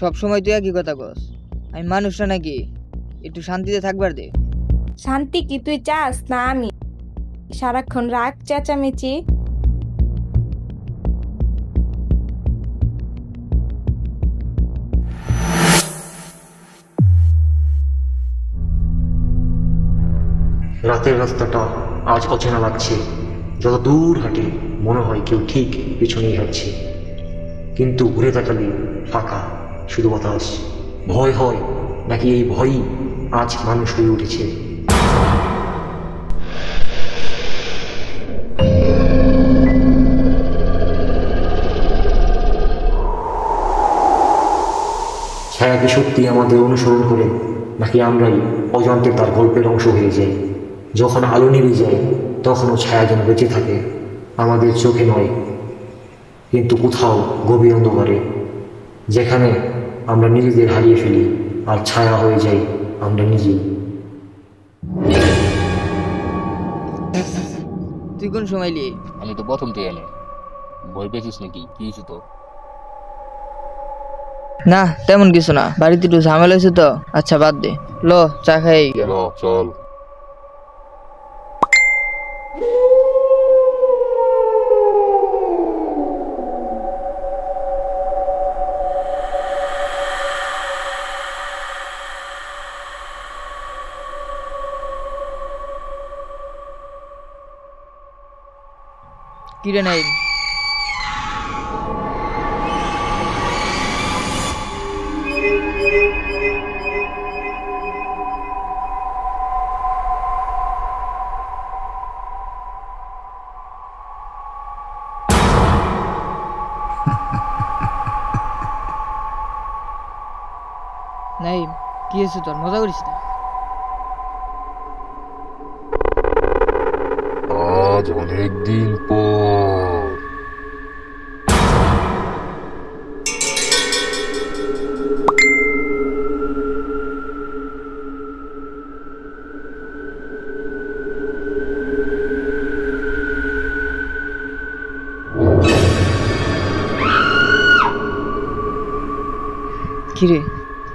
সব সময় তুই একই কথা কস। আমি মানুষটা নাকি, একটু শান্তিতে থাকবার দে। শান্তি কি তুই চাস না আমি? সারাক্ষণ রাগ চেঁচামেচি। রাতের রাস্তাটা আজ অচেনা লাগছে। যত দূর হাঁটি মনে হয় কেউ ঠিক পিছনেই হাঁটছে, কিন্তু ঘুরে তাকালে ফাঁকা, শুধু বাতাস। ভয় হয় নাকি এই ভয়ই আজ মানুষ হয়ে উঠেছে? ছায়া কি সত্যি আমাদের অনুসরণ করে, নাকি আমরাই অজান্তে তার গল্পের অংশ হয়ে যাই? যখন আলো নিভে যায় তখনও ছায়া যেন বেঁচে থাকে, আমাদের চোখে নয় কিন্তু কোথাও গভীর অন্ধকারে, যেখানে আমরা নিজেদের হারিয়ে ফেলি আর ছায়া হয়ে যাই আমরা নিজেই। তুই কোন সময় লিয়ে? আমি তো প্রথম থেকে এলে। ভয় পেয়েছিস নাকি? কি হয়েছে তো? না তেমন কিছু না, বাড়িতে একটু ঝামেলা হয়েছে তো। আচ্ছা বাদ দে, ল চা খাই। চল। কিরে নাই? নাই, কি হয়েছে তোর? মজা করিস না। আজ অনেকদিন পর। কিরে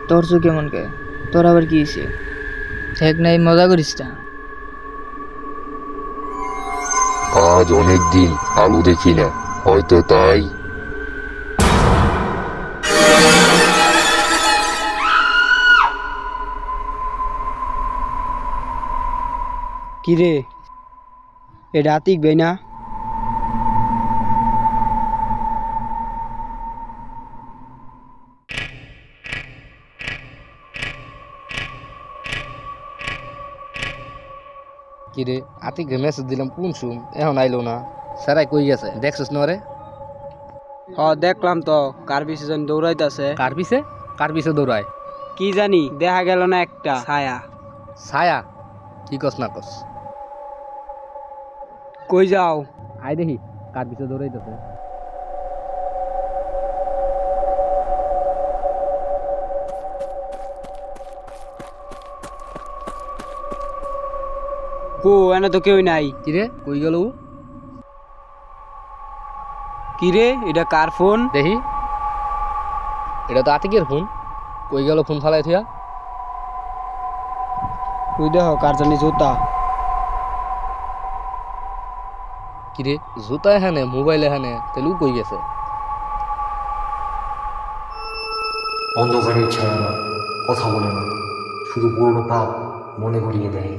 তোর চোখ কেমন কে? তোর আবার কি হয়েছে? দেখ নাই, মজা করিস না। আজ অনেকদিন আলো দেখি না, হয়তো তাই। কিরে, এটা আতিক ভাই না? কিরে আতিকে মেসেজ দিলাম পুনসুম, এখন আইলো না। সারাই কই গেছে দেখছিস না রে? দেখলাম তো, কার পিছে জানি দৌড়াইতেছে। কার পিছে দৌড়ায়? কি জানি, দেখা গেল না একটা ছায়া। ছায়া? কি কস না কস? কই যাও? আই দেখি কার পিছে দৌড়াইতেছে। কো এনে তো কেউ নাই। কিরে কই গেল? কিরে, এটা কার ফোন? দেখি, এটা তো আতিকের ফোন। কই গেল ফোন ফালাই থিয়া? তুই দেখো কার জানি জুতা। কিরে জুতা এখানে, মোবাইল এখানে, তেলু কই গেছে? অন্ধকারের ছায়া কথা বলে না, শুধু পুরনো পাপ মনে করিয়ে দেয়।